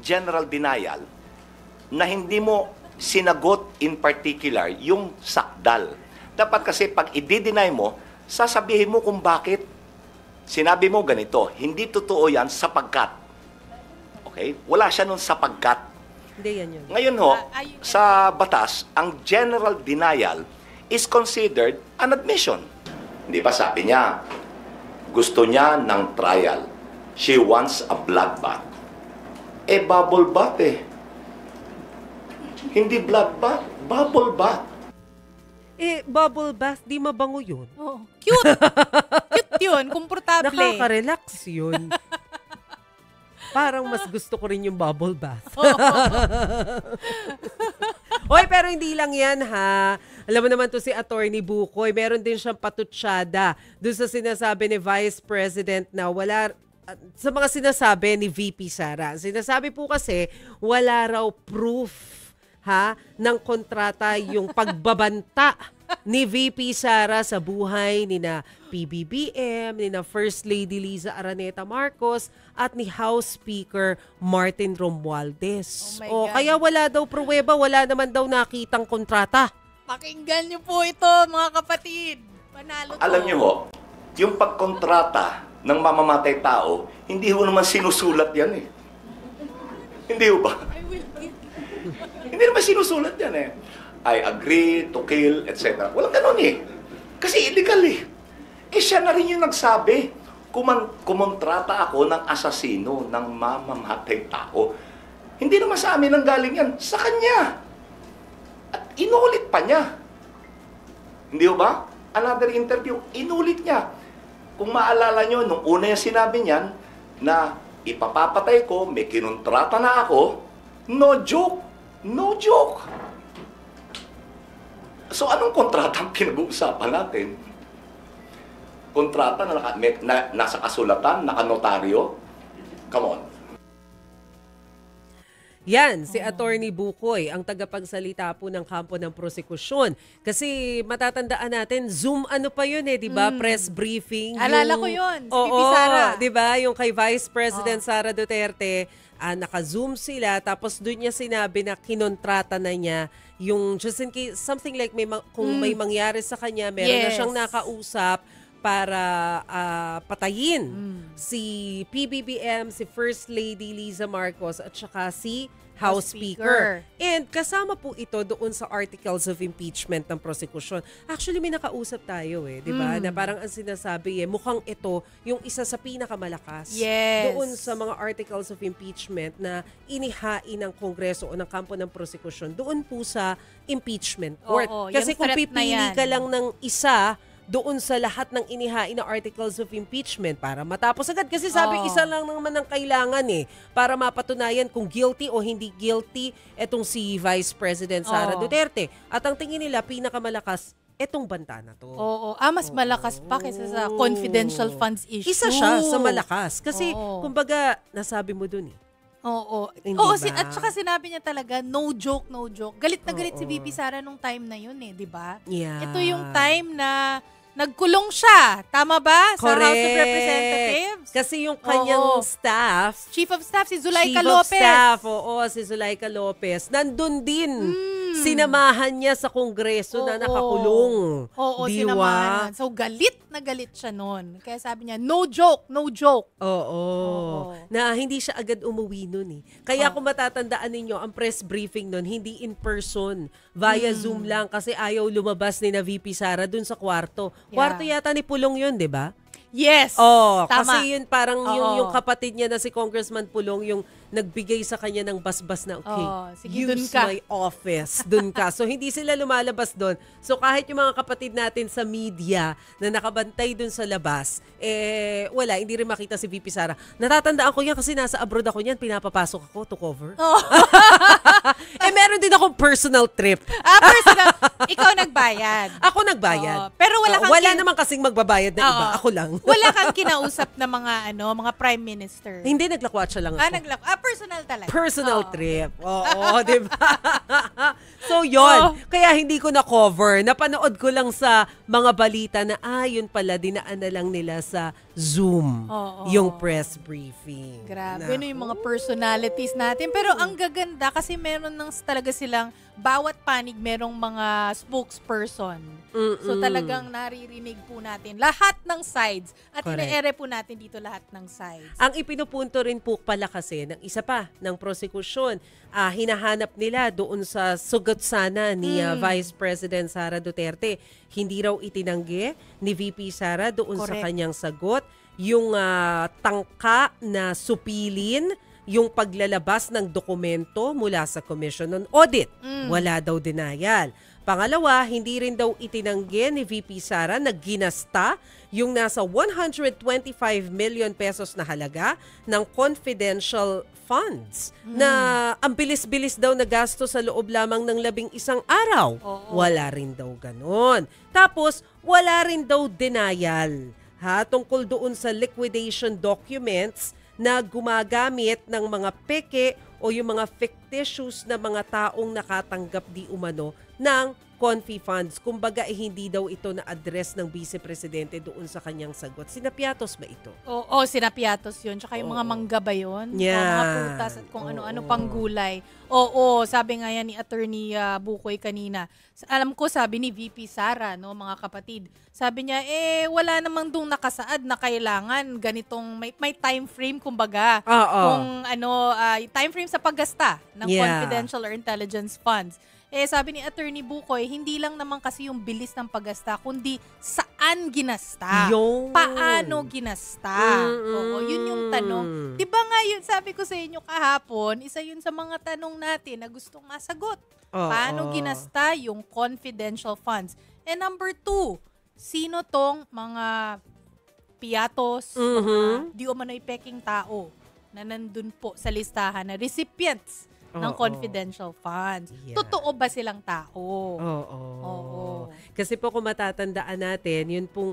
general denial na hindi mo sinagot in particular yung sakdal. Dapat kasi pag i-deny mo, sasabihin mo kung bakit. Sinabi mo ganito, hindi totoo yan sapagkat. Okay? Wala siya nun sapagkat. Hindi yan yun. Ngayon ho, sa batas, ang general denial is considered an admission. Hindi ba sabi niya, gusto niya ng trial. She wants a bloodbath. Bubble bath eh. Hindi bloodbath, bubble bath. Bubble bath, di mabango yun. Oh, cute. Cute yun, komportable. Nakaka-relax yun. Parang mas gusto ko rin yung bubble bath. Hoy, pero hindi lang yan ha. Alam mo naman to si Attorney Bukoy, meron din siyang patutsyada doon sa sinasabi ni Vice President na wala, sa mga sinasabi ni VP Sara. Sinasabi po kasi wala raw proof ng kontrata yung pagbabanta ni VP Sara sa buhay ni na PBBM, ni na First Lady Liza Araneta Marcos at ni House Speaker Martin Romualdez. Kaya wala daw pruweba, wala naman daw nakitang kontrata. Pakinggan niyo po ito, mga kapatid. Panalo to. Alam niyo ho, yung pagkontrata ng mamamatay tao, hindi ho naman sinusulat yan eh. Hindi ho ba? Hindi naman sinusulat yan eh. I agree to kill, etc. Walang ganun eh. Kasi illegal eh. Siya na rin yung nagsabi, kumontrata ako ng asasino, ng mamamatay tao. Hindi naman sa amin ang galing yan, sa kanya. At inulit pa niya. Hindi ho ba? Another interview, inulit niya. Kung maalala nyo, nung una yung sinabi niyan na ipapapatay ko, may kinontrata na ako, no joke. No joke. So, anong kontrata ang pinag-uusapan natin? Kontrata na nasa kasulatan, nakanotaryo? Come on. Yan, si Attorney Bukoy, ang tagapagsalita po ng kampo ng prosekusyon. Kasi matatandaan natin, Zoom ano pa yun eh, di ba? Press briefing. Alala ko yun, si VP Sara. Di ba? Yung kay Vice President Sara Duterte, naka-Zoom sila, tapos doon niya sinabi na kinontrata na niya yung, just in case, something like kung may mangyari sa kanya, meron na siyang nakausap para patayin si PBBM, si First Lady Liza Marcos at saka si House Speaker. And kasama po ito doon sa articles of impeachment ng prosecution. Actually, may nakausap tayo di ba? Na parang ang sinasabi mukhang ito yung isa sa pinakamalakas doon sa mga articles of impeachment na inihain ng Kongreso o ng kampo ng prosecution doon po sa impeachment court. Kasi kung pipili ka lang ng isa doon sa lahat ng inihain na articles of impeachment para matapos agad. Kasi sabi, isa lang naman ang kailangan para mapatunayan kung guilty o hindi guilty etong si Vice President Sara Duterte. At ang tingin nila, pinakamalakas, etong banta na to. Mas malakas pa kaysa sa confidential funds issue. Isa siya sa malakas. Kasi, kumbaga, nasabi mo dun At saka sinabi niya talaga, no joke, no joke. Galit na galit si VP Sara nung time na yun di ba? Yeah. Ito yung time na nagkulong siya. Tama ba? Sa House of Representatives. Kasi yung kanyang staff, Chief of Staff, si Zulaika Lopez. Si Zulaika Lopez. Nandun din. Sinamahan niya sa Kongreso na nakakulong. Sinamahan. So, galit na galit siya nun. Kaya sabi niya, no joke, no joke. Na hindi siya agad umuwi nun Kaya kung matatandaan ninyo, ang press briefing nun, hindi in person. Via Zoom lang kasi ayaw lumabas ni na VP Sara dun sa kwarto. Kwarto yata ni Pulong yun, di ba? Yes. Tama. Kasi yun parang yung kapatid niya na si Congressman Pulong yung nagbigay sa kanya ng basbas na sige, use my office. Dun ka. So hindi sila lumalabas dun. So kahit yung mga kapatid natin sa media na nakabantay dun sa labas, wala, hindi rin makita si VP Sara. Natatandaan ko yan kasi nasa abroad ako niyan, pinapapasok ako to cover. Meron din akong personal trip. Personal. Ikaw nagbayad. Ako nagbayad. Pero wala naman kasing magbabayad na iba. Ako lang. Wala kang kinausap na mga prime minister. Hindi, naglakwatsa lang ako. Personal talaga. Personal trip. di ba? So, yon. Kaya hindi ko na-cover. Napanood ko lang sa mga balita na yun pala, dinaan na lang nila sa Zoom Oo. yung press briefing. Grabe, Naku. ano yung mga personalities natin. Pero ang gaganda kasi meron ng talaga silang, bawat panig merong mga spokesperson. So talagang naririnig po natin lahat ng sides. At Correct. ine-ere po natin dito lahat ng sides. Ang ipinupunto rin po pala kasi ng isa pa ng prosekusyon, hinahanap nila doon sa sugat sana ni Vice President Sara Duterte. Hindi raw itinanggi ni VP Sara doon sa Correct. kanyang sagot yung tangka na supilin yung paglalabas ng dokumento mula sa Commission on Audit. Wala daw denial. Pangalawa, hindi rin daw itinanggi ni VP Sara na ginasta yung nasa 125 million pesos na halaga ng confidential funds na ang bilis-bilis daw na gasto sa loob lamang ng 11 araw. Oo. Wala rin daw ganon. Tapos, wala rin daw denial tungkol doon sa liquidation documents na gumagamit ng mga peke o yung mga fictitious na mga taong nakatanggap di umano ng confi funds. Kumbaga, hindi daw ito na-address ng Vice Presidente doon sa kanyang sagot. Sinapiatos ba ito? Oo, sinapiatos yun. Tsaka yung mga mangga ba yun? Yeah. O mga prutas at kung ano-ano pang gulay. Oo, sabi nga yan ni Attorney Bukoy kanina. Alam ko, sabi ni VP Sara, no, mga kapatid, sabi niya, wala namang dong nakasaad na kailangan ganitong, may time frame, kumbaga. Kung time frame sa paggasta ng confidential or intelligence funds. Sabi ni Attorney Bukoy, hindi lang naman kasi yung bilis ng paggasta, kundi saan ginasta. Paano ginasta. Oo, yun yung tanong. Diba nga yun, sabi ko sa inyo kahapon, isa yun sa mga tanong natin na gustong masagot. Paano ginasta yung confidential funds? And number 2, sino tong mga piyatos, mga di umano'y peking tao na nandun po sa listahan na recipients ng confidential funds. Yeah. Totoo ba silang tao? Oo. Kasi po kung matatandaan natin, yun pong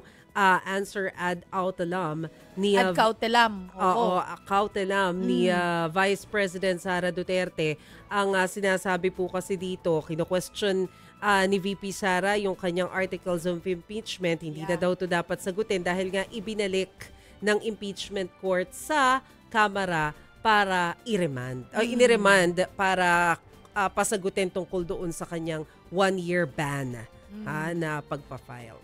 answer ad cautelam ni Ad cautelam. cautelam ni Vice President Sara Duterte. Ang sinasabi po kasi dito, kino-question ni VP Sara yung kanyang articles of impeachment. Hindi na daw to dapat sagutin dahil nga ibinalik ng impeachment court sa Kamara para i-remand. O iniremand para pasagutin tungkol doon sa kanyang 1-year ban na pagpa-file.